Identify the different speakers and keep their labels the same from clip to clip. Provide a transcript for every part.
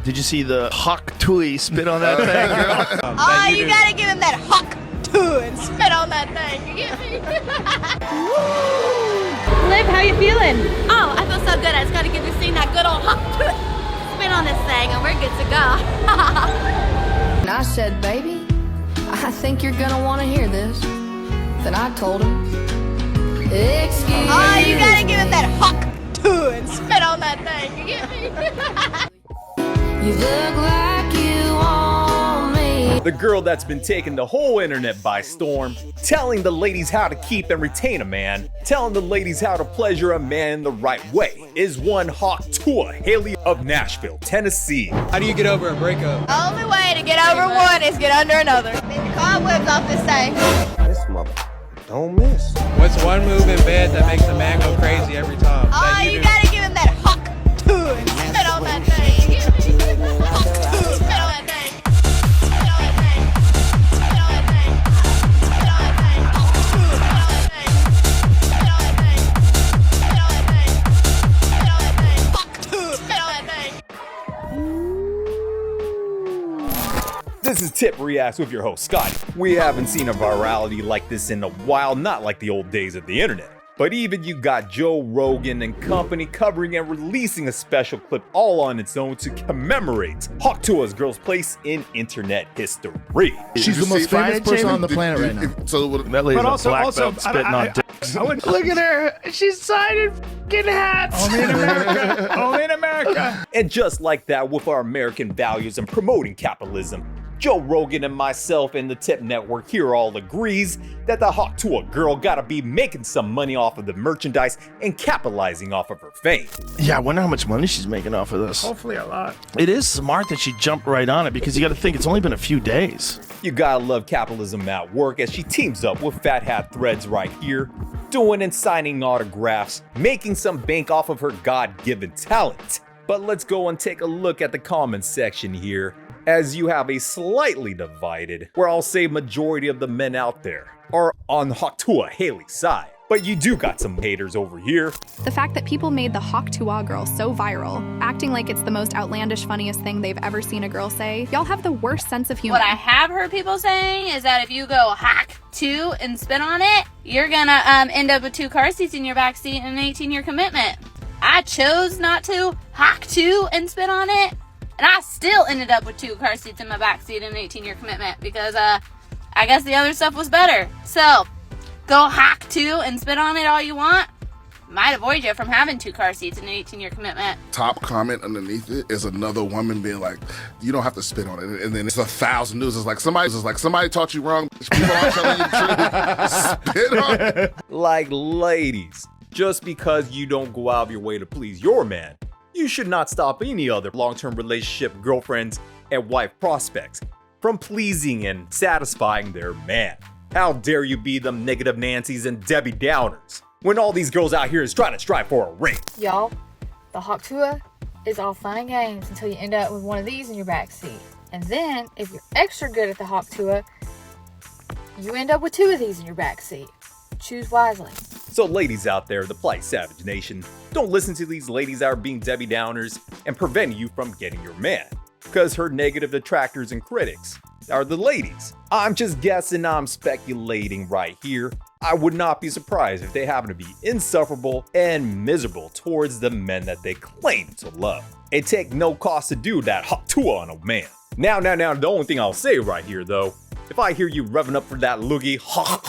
Speaker 1: Did you see the hawk Tuah spit on that thing, girl?
Speaker 2: Oh, you gotta give him that hawk Tuah and spit on that thing. You get me?
Speaker 3: Liv, how you feeling?
Speaker 2: Oh, I feel so good. I just gotta give this thing that good old hawk Tuah. Spit on this thing and we're good to go.
Speaker 4: And I said, baby, I think you're gonna want to hear this. Then I told him, excuse me.
Speaker 2: Oh, you gotta give him that hawk Tuah and spit on that thing. You get me?
Speaker 4: You look like you want me.
Speaker 5: The girl that's been taking the whole internet by storm, telling the ladies how to keep and retain a man, telling the ladies how to pleasure a man the right way, is one hawk Tuah Haley of Nashville, Tennessee.
Speaker 6: How do you get over a breakup?
Speaker 2: Only way to get over one is get under another. Get the cobwebs off this thing.
Speaker 7: This mother don't miss.
Speaker 6: What's one move in bed that makes a man go crazy every time?
Speaker 2: Oh,
Speaker 6: That
Speaker 2: you
Speaker 6: do?
Speaker 2: gotta give him that hawk Tuah and spit on that thing. You get me? Hawk Tuah, spit on that thing. Spit on that thing. Spit on that thing. Spit on that thing. Hawk Tuah, spit on that thing. Spit on that thing. Spit on that thing. Spit on that thing. Hawk Tuah, spit on that thing.
Speaker 5: This is Tip Reacts with your host, Scotty. We haven't seen a virality like this in a while, not like the old days of the internet. But even you got Joe Rogan and company covering and releasing a special clip all on its own to commemorate Hawk Tuah's girl's place in internet history.
Speaker 1: She's the most famous person on the planet right now.
Speaker 7: So
Speaker 1: That lady's a black belt spitting on dicks.
Speaker 8: Look at her. She's signing fucking hats.
Speaker 5: Only in America. Only in America. And just like that, with our American values and promoting capitalism, Joe Rogan and myself and the Tip Network here all agrees that the Hawk Tuah girl gotta be making some money off of the merchandise and capitalizing off of her fame.
Speaker 1: Yeah, I wonder how much money she's making off of this.
Speaker 8: Hopefully a lot.
Speaker 1: It is smart that she jumped right on it because you gotta think it's only been a few days.
Speaker 5: You gotta love capitalism at work as she teams up with Fat Hat Threads right here, doing and signing autographs, making some bank off of her God-given talent. But let's go and take a look at the comments section here, as you have a slightly divided, where I'll say majority of the men out there are on Hawk Tuah Haley's side. But you do got some haters over here.
Speaker 9: The fact that people made the Hawk Tuah girl so viral, acting like it's the most outlandish, funniest thing they've ever seen a girl say, y'all have the worst sense of humor.
Speaker 3: What I have heard people saying is that if you go Hawk Tuah and spit on it, you're gonna end up with 2 car seats in your backseat and an 18-year commitment. I chose not to Hawk Tuah and spit on it, and I still ended up with 2 car seats in my backseat and an 18-year commitment because I guess the other stuff was better. So go Hawk Tuah and spit on it all you want. Might avoid you from having 2 car seats and an 18-year commitment.
Speaker 7: top comment underneath it is another woman being like, you don't have to spit on it. And then it's 1,000 news. It's like somebody taught you wrong. People aren't telling you the truth. Spit on it.
Speaker 5: Like, ladies, just because you don't go out of your way to please your man, you should not stop any other long-term relationship girlfriends and wife prospects from pleasing and satisfying their man. How dare you be them negative Nancys and Debbie Downers when all these girls out here is trying to strive for a ring.
Speaker 10: Y'all, the Hawk Tuah is all fun and games until you end up with one of these in your backseat. And then, if you're extra good at the Hawk Tuah, you end up with 2 of these in your backseat. Choose wisely.
Speaker 5: So ladies out there, the Polite Savage Nation, don't listen to these ladies that are being Debbie Downers and preventing you from getting your man. Because her negative detractors and critics are the ladies. I'm just guessing, I'm speculating right here. I would not be surprised if they happen to be insufferable and miserable towards the men that they claim to love. It take no cost to do that Hawk Tuah on a man. Now, the only thing I'll say right here though, if I hear you revving up for that loogie Hawk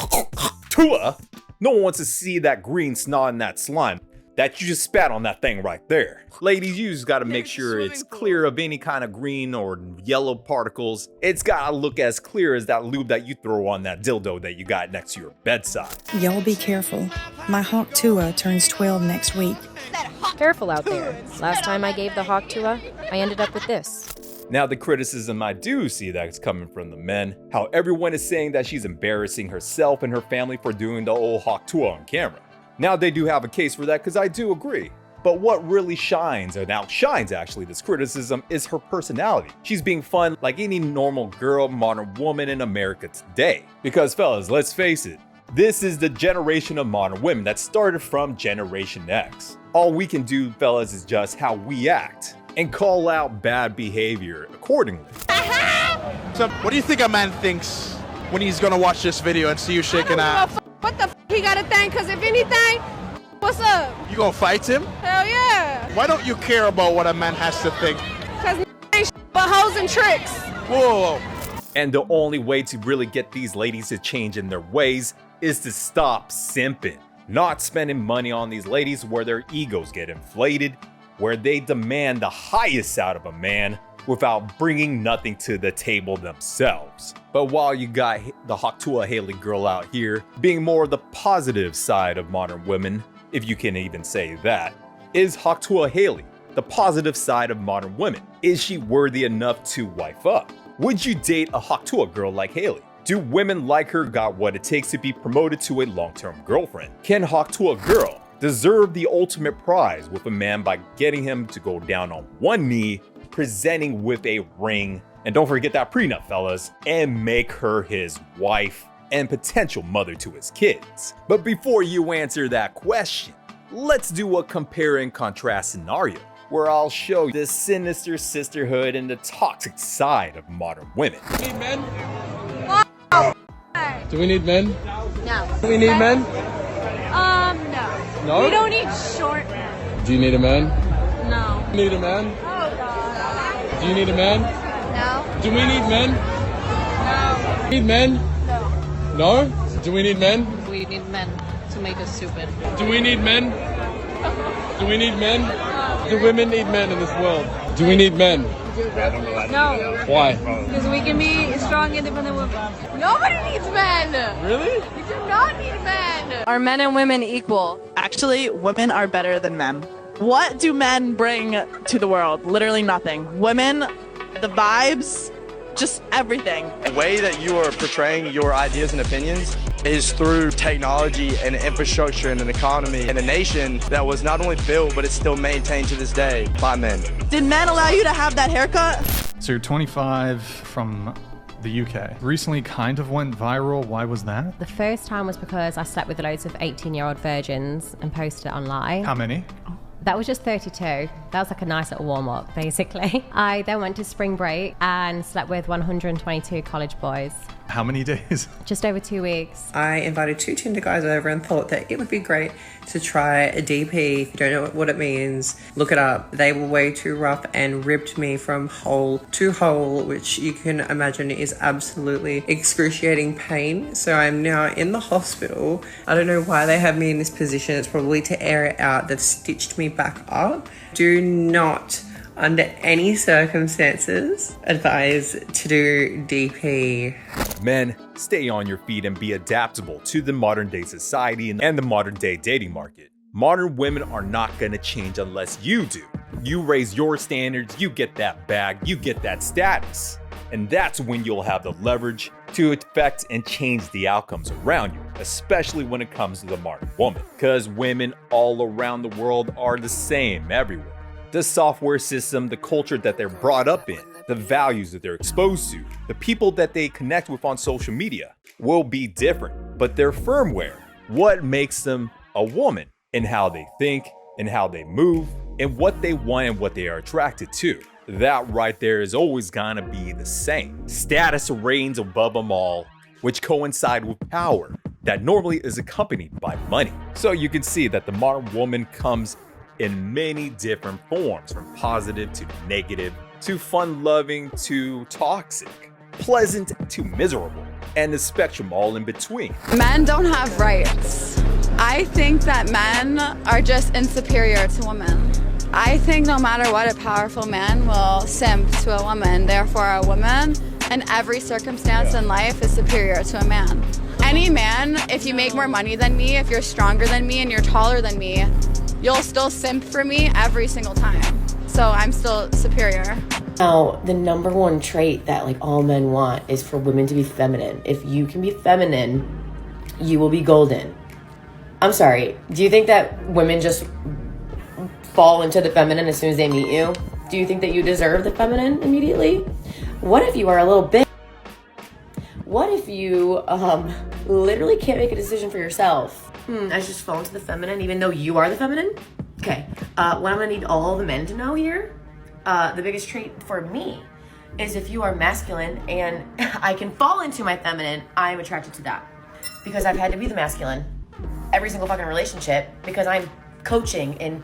Speaker 5: Tuah, no one wants to see that green snot and that slime that you just spat on that thing right there. Ladies, you just gotta make sure it's clear of any kind of green or yellow particles. It's gotta look as clear as that lube that you throw on that dildo that you got next to your bedside.
Speaker 11: Y'all be careful. My Hawk Tuah turns 12 next week.
Speaker 12: Careful out there. Last time I gave the Hawk Tuah, I ended up with this.
Speaker 5: Now the criticism I do see that's coming from the men, how everyone is saying that she's embarrassing herself and her family for doing the old Hawk Tuah on camera. Now they do have a case for that because I do agree. But what really shines and outshines actually this criticism is her personality. She's being fun like any normal girl, modern woman in America today. Because fellas, let's face it, this is the generation of modern women that started from Generation X. All we can do, fellas, is just how we act. and call out bad behavior accordingly.
Speaker 6: So, what do you think a man thinks when he's gonna watch this video and see you shaking ass?
Speaker 2: What the f he gotta think? Cause if anything, what's up?
Speaker 6: You gonna fight him?
Speaker 2: Hell yeah.
Speaker 6: Why don't you care about what a man has to think?
Speaker 2: Cause ain't but hoes and tricks.
Speaker 6: Whoa.
Speaker 5: And the only way to really get these ladies to change in their ways is to stop simping. Not spending money on these ladies where their egos get inflated, where they demand the highest out of a man without bringing nothing to the table themselves. But while you got the Tuah Haley girl out here being more the positive side of modern women, if you can even say that, is Tuah Haley the positive side of modern women? Is she worthy enough to wife up? Would you date a Tuah girl like Haley? Do women like her got what it takes to be promoted to a long-term girlfriend? Can Tuah girl deserve the ultimate prize with a man by getting him to go down on one knee, presenting with a ring, and don't forget that prenup, fellas, and make her his wife and potential mother to his kids? But before you answer that question, let's do a compare and contrast scenario where I'll show the sinister sisterhood and the toxic side of modern women.
Speaker 6: Need men? Do we need men?
Speaker 2: No.
Speaker 6: Do we need men?
Speaker 2: No.
Speaker 6: No?
Speaker 2: We don't need short men.
Speaker 6: Do you need a man?
Speaker 2: No.
Speaker 6: Do you need a man?
Speaker 2: Oh god.
Speaker 6: Do you need a man?
Speaker 2: No.
Speaker 6: Do we need men?
Speaker 2: No.
Speaker 6: Need men?
Speaker 2: No.
Speaker 6: No? Do we need men?
Speaker 13: We need men to make us stupid.
Speaker 6: Do we need men? Do we need men? Do women need men in this world? Do we need men?
Speaker 2: No.
Speaker 6: Why?
Speaker 2: Because we can be strong, independent women. Nobody needs men.
Speaker 6: Really?
Speaker 2: You do not need men.
Speaker 13: Are men and women equal?
Speaker 14: Actually, women are better than men. What do men bring to the world? Literally nothing. Women, the vibes, just everything.
Speaker 15: The way that you are portraying your ideas and opinions is through technology and infrastructure and an economy and a nation that was not only built, but it's still maintained to this day by men.
Speaker 14: Did men allow you to have that haircut?
Speaker 16: So you're 25 from the UK. Recently kind of went viral. Why was that?
Speaker 12: The first time was because I slept with loads of 18-year-old virgins and posted it online.
Speaker 16: How many?
Speaker 12: That was just 32. That was like a nice little warm-up, basically. I then went to spring break and slept with 122 college boys.
Speaker 16: How many days?
Speaker 12: Just over 2 weeks.
Speaker 17: I invited 2 Tinder guys over and thought that it would be great to try a DP. If you don't know what it means, look it up. They were way too rough and ripped me from hole to hole, which you can imagine is absolutely excruciating pain. So I'm now in the hospital. I don't know why they have me in this position. It's probably to air it out. They've stitched me back up. Do not, under any circumstances, advise to do DP.
Speaker 5: Men, stay on your feet and be adaptable to the modern day society and the modern day dating market. Modern women are not gonna change unless you do. You raise your standards, you get that bag, you get that status. And that's when you'll have the leverage to affect and change the outcomes around you, especially when it comes to the modern woman. Because women all around the world are the same everywhere. The software system, the culture that they're brought up in, the values that they're exposed to, the people that they connect with on social media will be different, but their firmware, what makes them a woman, and how they think, and how they move, and what they want and what they are attracted to. That right there is always gonna be the same. Status reigns above them all, which coincide with power that normally is accompanied by money. So you can see that the modern woman comes in many different forms, from positive to negative, to fun-loving to toxic, pleasant to miserable, and the spectrum all in between.
Speaker 18: Men don't have rights. I think that men are just inferior to women. I think no matter what, a powerful man will simp to a woman. Therefore, a woman in every circumstance in life is superior to a man. Any man, if you make more money than me, if you're stronger than me and you're taller than me, you'll still simp for me every single time. So I'm still superior.
Speaker 19: Now, the number one trait that like all men want is for women to be feminine. If you can be feminine, you will be golden. I'm sorry, do you think that women just fall into the feminine as soon as they meet you? Do you think that you deserve the feminine immediately? What if you are a little bitch? What if you literally can't make a decision for yourself? I just fall into the feminine even though you are the feminine? Okay, what I'm gonna need all the men to know here the biggest trait for me is if you are masculine and I can fall into my feminine, I'm attracted to that. Because I've had to be the masculine every single fucking relationship because I'm coaching and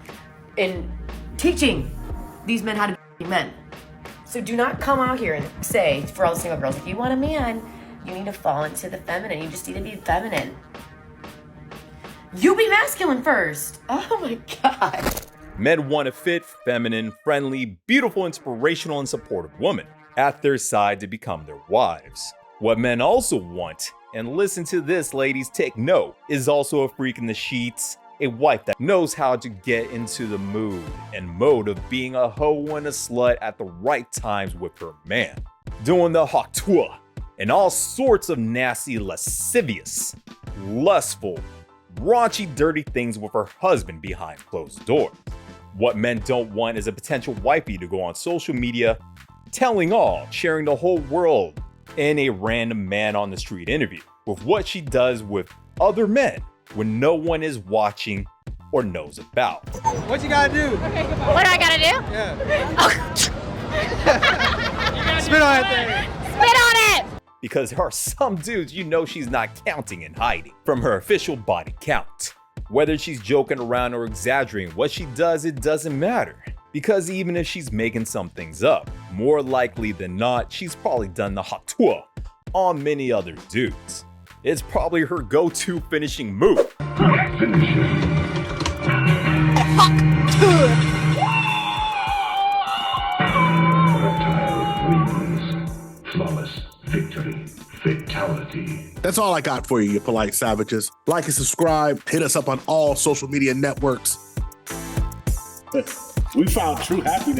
Speaker 19: teaching these men how to be men. So do not come out here and say, for all the single girls, if you want a man, you need to fall into the feminine. You just need to be feminine. You be masculine first. Oh my God.
Speaker 5: Men want a fit, feminine, friendly, beautiful, inspirational, and supportive woman at their side to become their wives. What men also want, and listen to this, ladies, take note, is also a freak in the sheets, a wife that knows how to get into the mood and mode of being a hoe and a slut at the right times with her man, doing the hawk tuah and all sorts of nasty, lascivious, lustful, raunchy, dirty things with her husband behind closed doors. What men don't want is a potential wifey to go on social media, telling all, sharing the whole world in a random man on the street interview with what she does with other men when no one is watching or knows about.
Speaker 6: What you gotta do?
Speaker 2: What do I gotta do?
Speaker 6: Yeah. Spit on that thing.
Speaker 2: Spit on it!
Speaker 5: Because there are some dudes you know she's not counting and hiding from her official body count. Whether she's joking around or exaggerating what she does, it doesn't matter. Because even if she's making some things up, more likely than not, she's probably done the hot tuah on many other dudes. It's probably her go-to finishing move.
Speaker 20: Flawless victory. Fatality.
Speaker 21: That's all I got for you, you polite savages. Like and subscribe. Hit us up on all social media networks.
Speaker 20: We found true happiness